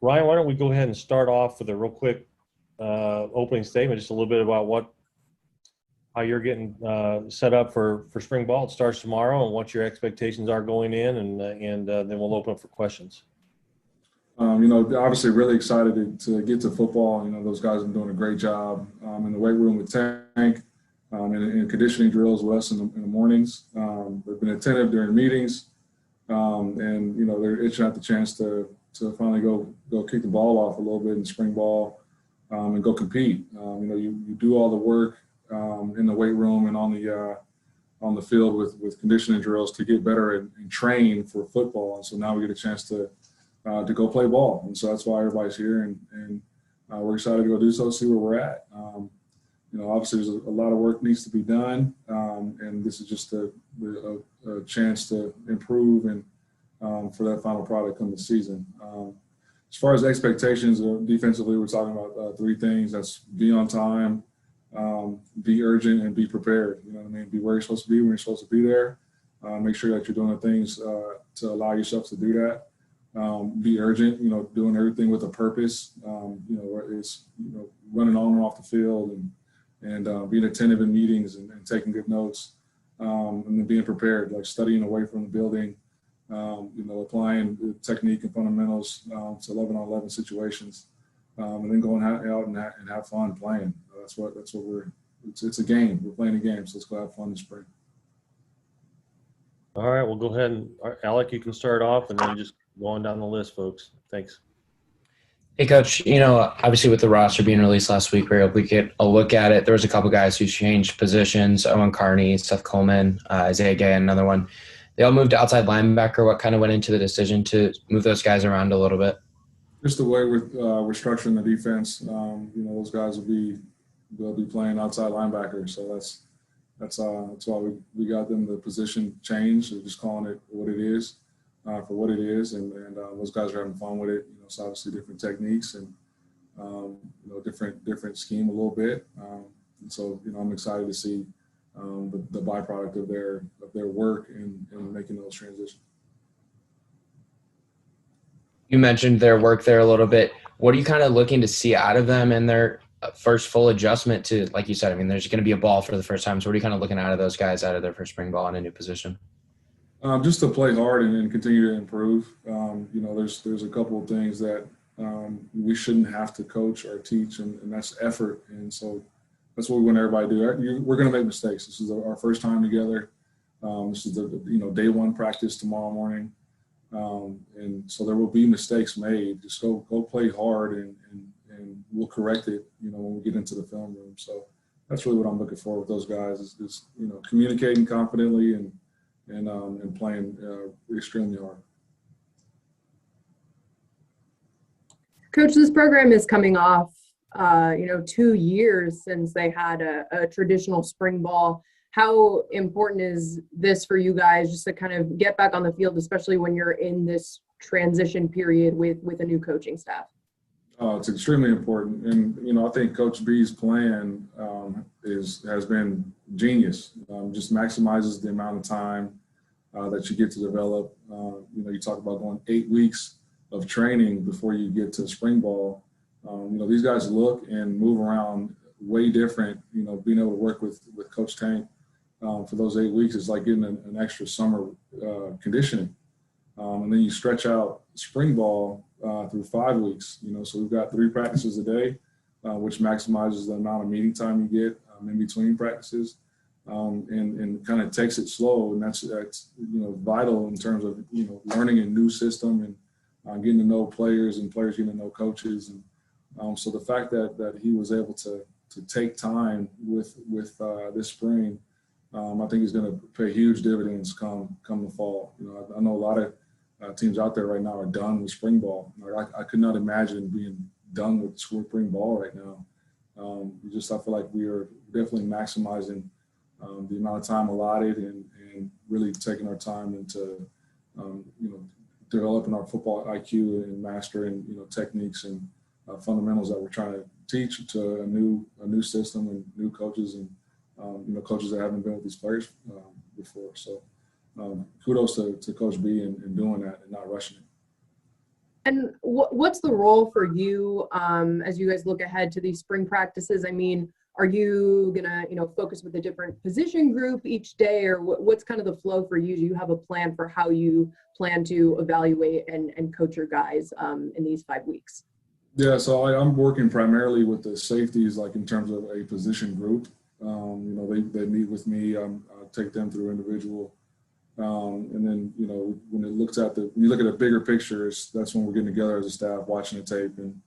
Ryan, why don't we go ahead and start off with a real quick opening statement, just a little bit about how you're getting set up for spring ball. It starts tomorrow, and what your expectations are going in, and then we'll open up for questions. Obviously really excited to get to football. Those guys have been doing a great job in the weight room with Tank and in conditioning drills with us in the mornings. They've been attentive during meetings, and they're itching out the chance to finally go kick the ball off a little bit in spring ball and go compete. You do all the work in the weight room and on the field with conditioning drills to get better and train for football. And so now we get a chance to go play ball. And so that's why everybody's here, and we're excited to go do so, see where we're at. Obviously there's a lot of work needs to be done, and this is just a chance to improve and for that final product come the season. As far as expectations, defensively, we're talking about three things. That's be on time, be urgent, and be prepared. You know what I mean? Be where you're supposed to be when you're supposed to be there. Make sure that you're doing the things to allow yourself to do that. Be urgent, doing everything with a purpose. It's running on and off the field and being attentive in meetings and taking good notes, and then being prepared, like studying away from the building, applying the technique and fundamentals to 11-on-11 situations, and then going out and have fun playing. That's what it's a game. We're playing a game, so let's go have fun this spring. All right, we'll go ahead and Alec, you can start off, and then just go on down the list, folks. Thanks. Hey, Coach, obviously with the roster being released last week, we were able to get a look at it. There was a couple guys who changed positions, Owen Carney, Seth Coleman, Isaiah Gay, and another one. They all moved to outside linebacker. What kind of went into the decision to move those guys around a little bit? Just the way we're structuring the defense. Those guys will be playing outside linebacker. So that's why we got them the position change. We're just calling it what it is. For what it is, and those guys are having fun with it. It's obviously different techniques and different scheme a little bit. And so I'm excited to see the byproduct of their work in making those transitions. You mentioned their work there a little bit. What are you kind of looking to see out of them in their first full adjustment to, like you said, there's going to be a ball for the first time. So what are you kind of looking out of those guys out of their first spring ball in a new position? Just to play hard and continue to improve. There's a couple of things that we shouldn't have to coach or teach, and that's effort. And so that's what we want everybody to do. We're going to make mistakes. This is our first time together. This is the day one practice tomorrow morning, and so there will be mistakes made. Just go play hard, and we'll correct it. When we get into the film room. So that's really what I'm looking for with those guys is communicating confidently and playing extremely hard. Coach, this program is coming off, 2 years since they had a traditional spring ball. How important is this for you guys just to kind of get back on the field, especially when you're in this transition period with a new coaching staff? It's extremely important. And, I think Coach B's plan has been genius. Just maximizes the amount of time that you get to develop. You talk about going 8 weeks of training before you get to spring ball. These guys look and move around way different. Being able to work with Coach Tank for those 8 weeks is like getting an extra summer conditioning. And then you stretch out spring ball through 5 weeks. So we've got 3 practices a day, which maximizes the amount of meeting time you get in between practices. And kind of takes it slow, and that's vital in terms of learning a new system and getting to know players and players getting to know coaches, and so the fact that he was able to take time with this spring, I think is going to pay huge dividends come the fall. I know a lot of teams out there right now are done with spring ball. I could not imagine being done with spring ball right now. I feel like we are definitely maximizing the amount of time allotted and really taking our time into, developing our football IQ and mastering, techniques and fundamentals that we're trying to teach to a new system and new coaches and, coaches that haven't been with these players before. So kudos to Coach B in doing that and not rushing it. And what's the role for you as you guys look ahead to these spring practices? I mean, are you gonna, focus with a different position group each day, or what's kind of the flow for you? Do you have a plan for how you plan to evaluate and coach your guys in these 5 weeks? Yeah, so I'm working primarily with the safeties, like in terms of a position group. They meet with me. I take them through individual. And then, when you look at a bigger picture, that's when we're getting together as a staff, watching the tape and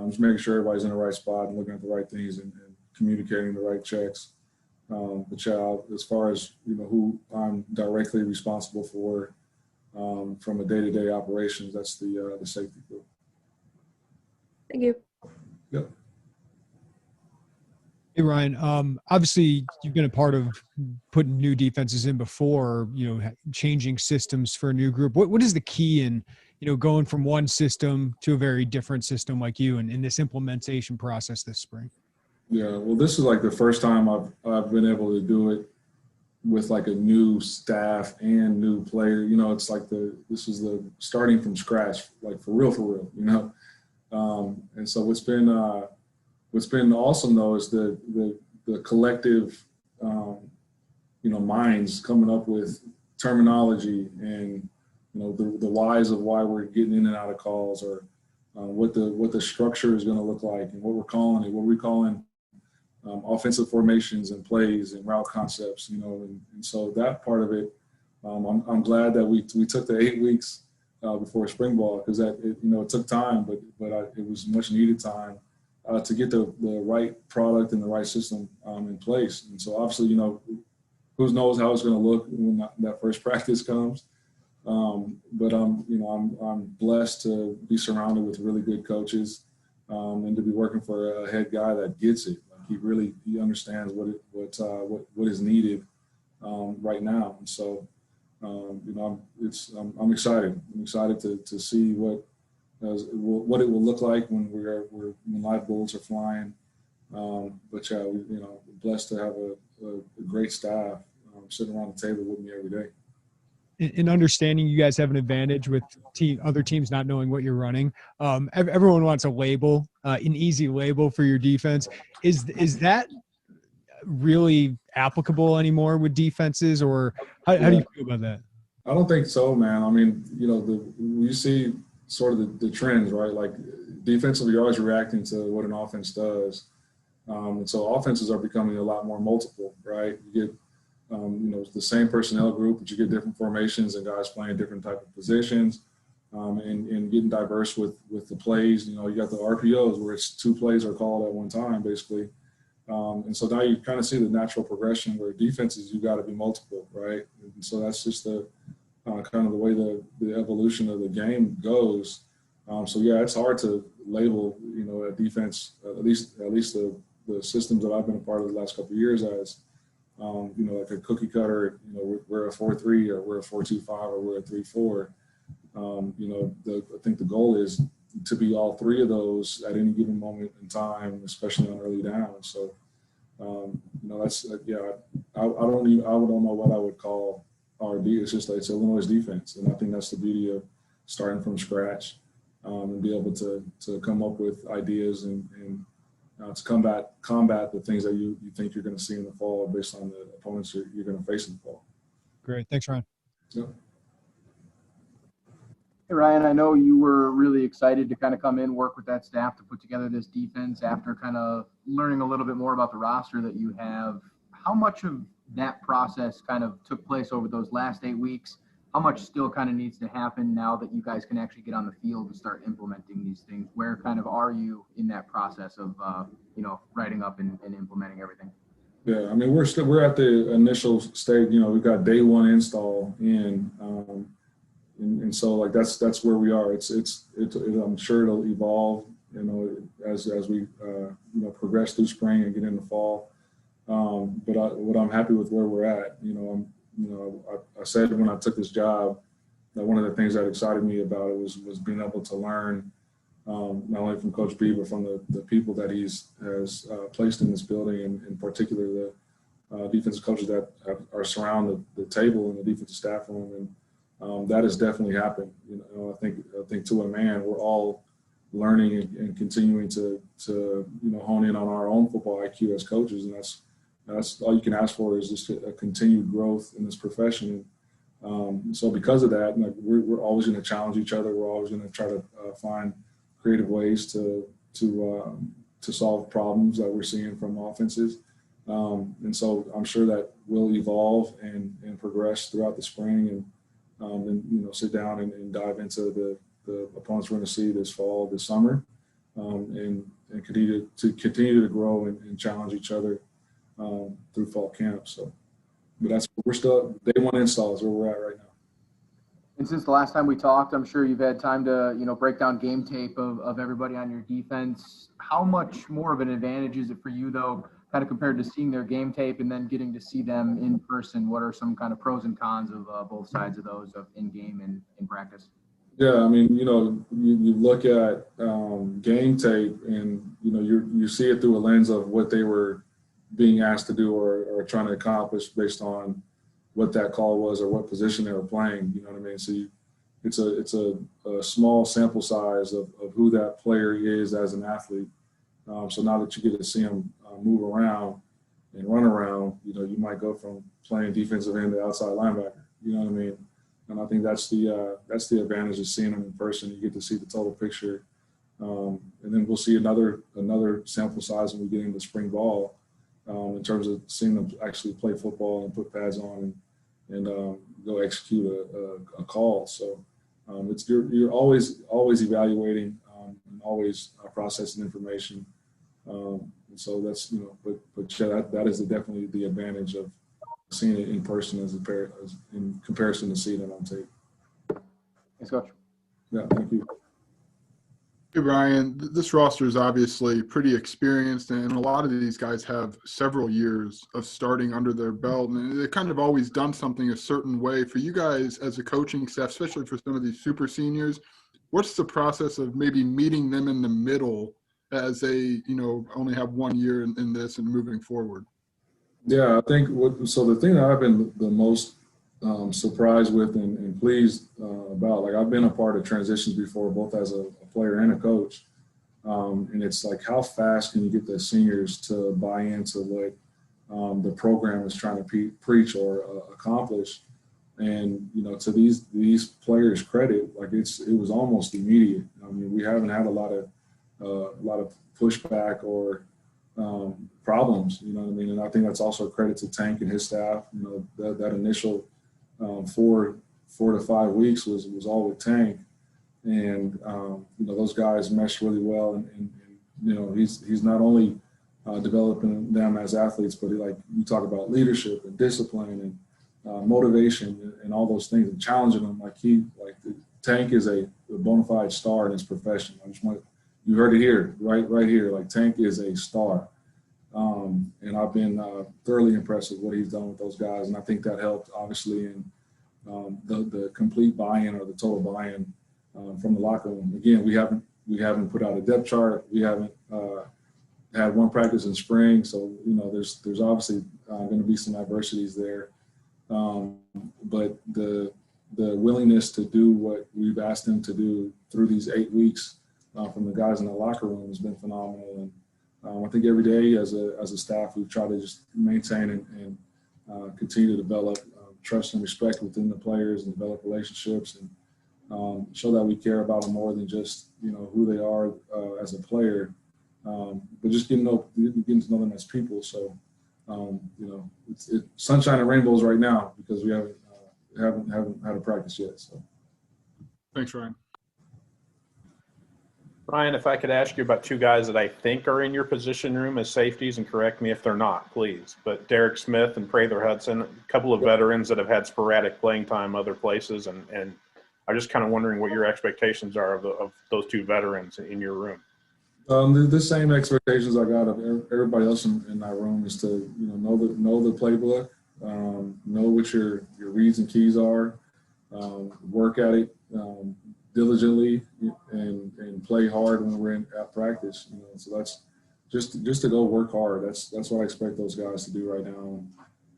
just making sure everybody's in the right spot and looking at the right things and communicating the right checks. But yeah, as far as, who I'm directly responsible for from a day-to-day operations, that's the safety group. Thank you. Yep. Hey, Ryan, obviously you've been a part of putting new defenses in before, changing systems for a new group. What is the key in, going from one system to a very different system like you and in this implementation process this spring? Yeah, well, this is like the first time I've been able to do it with like a new staff and new player. It's like this is the starting from scratch, like for real, and so what's been awesome though is the collective, minds coming up with terminology and the whys of why we're getting in and out of calls, or what the structure is going to look like, and what we're calling it, what we're calling offensive formations and plays and route concepts, and so that part of it, I'm glad that we took the 8 weeks before spring ball, because it took time, but it was much needed time to get the right product and the right system in place. And so obviously, who knows how it's going to look when that first practice comes. But I'm blessed to be surrounded with really good coaches and to be working for a head guy that gets it. Like he understands what is needed right now. And so I'm excited. I'm excited to see what it will look like when when live bullets are flying. But yeah, we're blessed to have a great staff sitting around the table with me every day. In understanding you guys have an advantage with other teams not knowing what you're running. Everyone wants a label, an easy label for your defense. Is that really applicable anymore with defenses, or how do you feel about that? I don't think so, man. I mean, you see sort of the trends, right? Like defensively, you're always reacting to what an offense does. And so offenses are becoming a lot more multiple, right? You get, the same personnel group, but you get different formations and guys playing different type of positions, and getting diverse with the plays. You got the RPOs where it's 2 plays are called at one time, basically. And so now you kind of see the natural progression where defenses, you got to be multiple, right? And so that's just the kind of the way the evolution of the game goes. So yeah, it's hard to label, a defense, at least the systems that I've been a part of the last couple of years as, like a cookie cutter, we're a 4-3 or we're a 4-2-5 or we're a 3-4. I think the goal is to be all 3 of those at any given moment in time, especially on early down. So, that's I don't know what I would call our D. It's just like it's Illinois' defense, and I think that's the beauty of starting from scratch, and be able to come up with ideas and to combat the things that you think you're going to see in the fall based on the opponents you're going to face in the fall. Great, thanks, Ryan. Yep. Hey, Ryan, I know you were really excited to kind of come in, work with that staff to put together this defense after kind of learning a little bit more about the roster that you have. How much of that process kind of took place over those last 8 weeks? How much still kind of needs to happen now that you guys can actually get on the field and start implementing these things? Where kind of are you in that process of, writing up and implementing everything? Yeah, I mean, we're at the initial stage. We've got day 1 install in, and so like that's where we are. I'm sure it'll evolve, as we progress through spring and get into fall. But I'm happy with where we're at. I said when I took this job that one of the things that excited me about it was being able to learn not only from Coach B, but from the people that has placed in this building, and in particular the defensive coaches that are surrounding the table in the defensive staff room. that has definitely happened. I think to a man, we're all learning and continuing to hone in on our own football IQ as coaches, and that's all you can ask for is just a continued growth in this profession. So because of that, we're always going to challenge each other. We're always going to try to find creative ways to solve problems that we're seeing from offenses. And so I'm sure that we'll evolve and progress throughout the spring and sit down and dive into the opponents we're going to see this fall, this summer, and continue to grow and challenge each other through fall camp. So, but we're still day one install is where we're at right now. And since the last time we talked, I'm sure you've had time to, break down game tape of everybody on your defense. How much more of an advantage is it for you, though, kind of compared to seeing their game tape and then getting to see them in person? What are some kind of pros and cons of both sides of those, of in-game and in practice? Yeah, I mean, you look at game tape and, you see it through a lens of what they were being asked to do or trying to accomplish based on what that call was or what position they were playing. You know what I mean? So it's a small sample size of who that player is as an athlete. So now that you get to see him move around and run around, you might go from playing defensive end to outside linebacker. You know what I mean? And I think that's the advantage of seeing them in person. You get to see the total picture, and then we'll see another sample size when we get into spring ball in terms of seeing them actually play football and put pads on and go execute a call. So you're always evaluating and always processing information. And so that's but yeah, that is definitely the advantage of seeing it in person as in comparison to seeing it on tape. Thanks, Coach. Yeah, thank you. Hey, Brian, this roster is obviously pretty experienced, and a lot of these guys have several years of starting under their belt, and they've kind of always done something a certain way. For you guys as a coaching staff, especially for some of these super seniors, what's the process of maybe meeting them in the middle as they, only have 1 year in this and moving forward? Yeah, I think the thing that I've been the most surprised with and pleased about, like I've been a part of transitions before, both as a player and a coach, and it's like how fast can you get the seniors to buy into what the program is trying to preach or accomplish, and to these players' credit, like it was almost immediate. I mean, we haven't had a lot of pushback or problems, you know what I mean? And I think that's also a credit to Tank and his staff. That initial 4 to 5 weeks was all with Tank, and those guys meshed really well. And he's not only developing them as athletes, but like you talk about leadership and discipline and motivation and all those things, and challenging them. Tank is a bona fide star in his profession. You heard it here, right here. Like Tank is a star, and I've been thoroughly impressed with what he's done with those guys, and I think that helped obviously in the complete buy-in or the total buy-in from the locker room. Again, we haven't put out a depth chart. We haven't had one practice in spring, so there's obviously going to be some adversities there, but the willingness to do what we've asked them to do through these 8 weeks. From the guys in the locker room has been phenomenal, and I think every day as a staff we try to just maintain and continue to develop trust and respect within the players and develop relationships and show that we care about them more than just who they are as a player, but just getting to know them as people. So it's sunshine and rainbows right now because we haven't had a practice yet. So Thanks, Ryan. Ryan, if I could ask you about two guys that I think are in your position room as safeties, and correct me if they're not, please. But Derek Smith and Prather Hudson, a couple of veterans that have had sporadic playing time other places, and I'm just kind of wondering what your expectations are of those two veterans in your room. The same expectations I got of everybody else in that room is to know the playbook, know what your reads and keys are, work at it diligently, and play hard when we're at practice. So that's just to go work hard. That's what I expect those guys to do right now.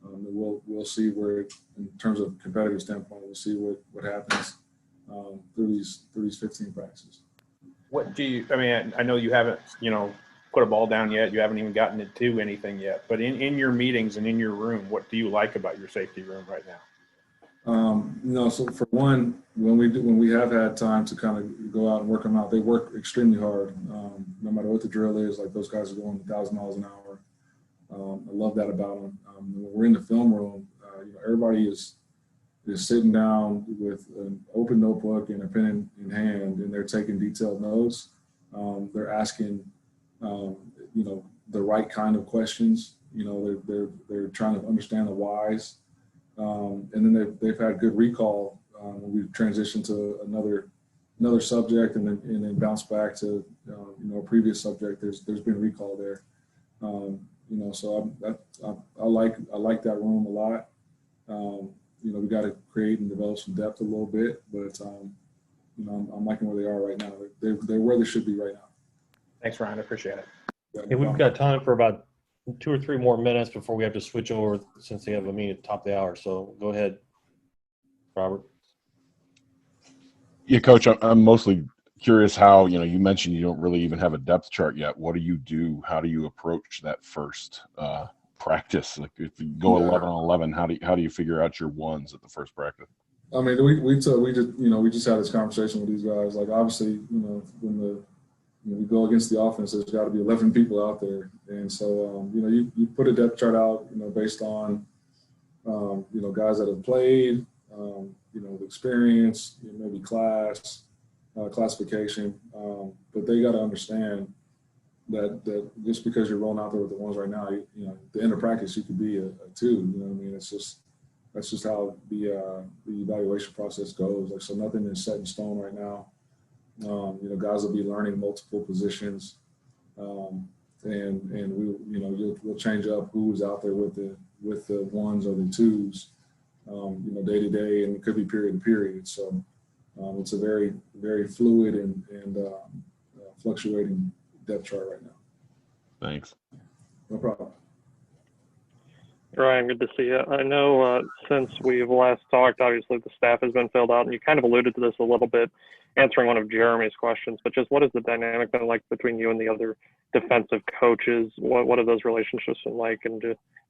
we'll see where, in terms of competitive standpoint, we'll see what happens through these 15 practices. What do you? I mean, I know you haven't, put a ball down yet. You haven't even gotten it to anything yet. But in your meetings and in your room, what do you like about your safety room right now? So for one, when we have had time to kind of go out and work them out, they work extremely hard. No matter what the drill is, like those guys are going 1,000 miles an hour. I love that about them. When we're in the film room, everybody is sitting down with an open notebook and a pen in hand, and they're taking detailed notes. They're asking, the right kind of questions. They're trying to understand the whys. And then they've had good recall when we've transitioned to another subject and then bounce back to a previous subject. There's been recall there. So I like that room a lot. We got to create and develop some depth a little bit, but I'm liking where they are right now. They're where they should be right now. Thanks, Ryan. I appreciate it. Hey, we've got time for about 2 or 3 more minutes before we have to switch over since they have a meeting at the top of the hour. So go ahead, Robert. Yeah, Coach, I'm mostly curious how, you mentioned you don't really even have a depth chart yet. What do you do? How do you approach that first practice? Like if you go 11 on 11, how do you figure out your ones at the first practice? I mean, we just had this conversation with these guys. Like obviously, when we go against the offense, there's got to be 11 people out there. And so, you put a depth chart out, based on, guys that have played, the experience, maybe classification. But they got to understand that just because you're rolling out there with the ones right now, the end of practice, you could be a 2, that's just how the evaluation process goes. Like, so nothing is set in stone right now. Guys will be learning multiple positions, and we'll change up who's out there with the 1s or the 2s, day to day, and it could be period to period. So it's a very, very fluid and fluctuating depth chart right now. Thanks. No problem. Ryan, good to see you. I know since we've last talked, obviously the staff has been filled out, and you kind of alluded to this a little bit, answering one of Jeremy's questions, but just what has the dynamic been like between you and the other defensive coaches? What have those relationships been like, and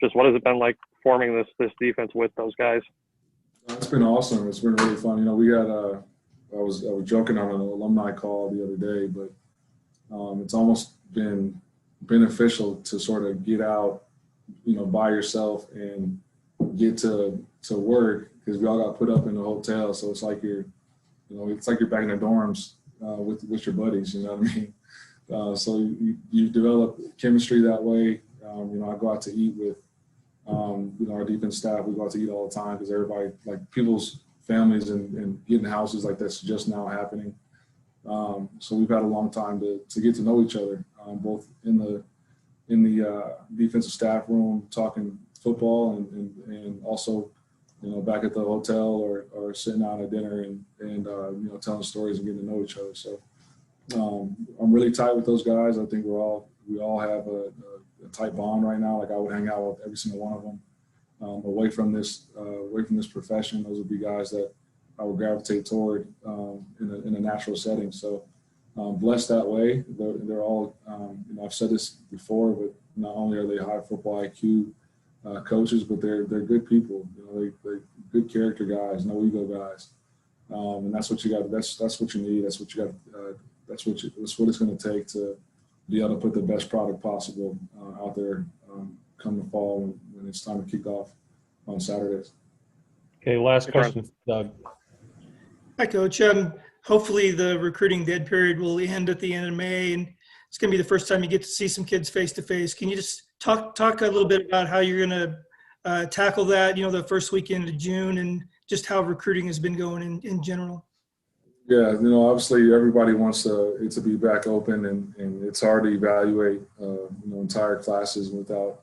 just what has it been like forming this defense with those guys? It's been awesome. It's been really fun. We got I was joking on an alumni call the other day, but it's almost been beneficial to sort of get out, by yourself and get to work, because we all got put up in the hotel. So it's like you're back in the dorms with your buddies. You know what I mean? So you develop chemistry that way. I go out to eat with our defense staff. We go out to eat all the time because everybody, like people's families and getting houses, like that's just now happening. So we've had a long time to get to know each other, both in the defensive staff room talking football and also back at the hotel or sitting out at dinner and telling stories and getting to know each other. So I'm really tight with those guys. I think we all have a tight bond right now. Like I would hang out with every single one of them. Away from this profession, those would be guys that I would gravitate toward in a natural setting. So blessed that way. They're all, I've said this before, but not only are they high football IQ coaches, but they're good people. They're good character guys, no ego guys, and that's what you got. That's what you need. That's what you got. That's what it's going to take to be able to put the best product possible out there come the fall when it's time to kick off on Saturdays. Okay, last question, Doug. Hi, Coach. Hopefully the recruiting dead period will end at the end of May, and it's going to be the first time you get to see some kids face to face. Can you just talk a little bit about how you're going to tackle that, the first weekend of June, and just how recruiting has been going in general? Yeah, obviously everybody wants it to be back open, and it's hard to evaluate, entire classes without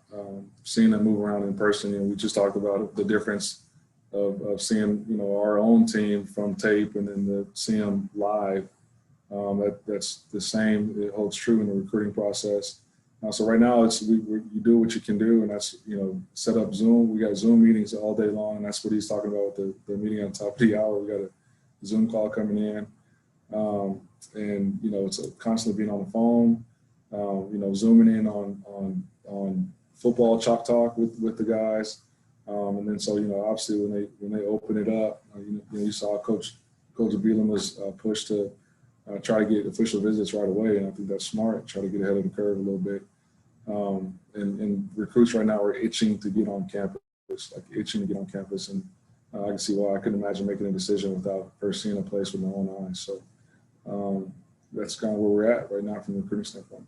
seeing them move around in person. We just talked about the difference of seeing, our own team from tape and then seeing them live. That's the same. It holds true in the recruiting process. So right now you do what you can do, and that's, set up Zoom. We got Zoom meetings all day long, and that's what he's talking about with the meeting on top of the hour. We got a Zoom call coming in, and it's constantly being on the phone, zooming in on football chalk talk with the guys, and then so obviously when they open it up, you saw Coach Abelin was pushed to try to get official visits right away, and I think that's smart. Try to get ahead of the curve a little bit. And recruits right now are itching to get on campus, and I can see why. I couldn't imagine making a decision without first seeing a place with my own eyes. So that's kind of where we're at right now from the recruiting standpoint.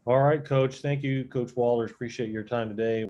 All right, Coach. Thank you, Coach Walters. Appreciate your time today.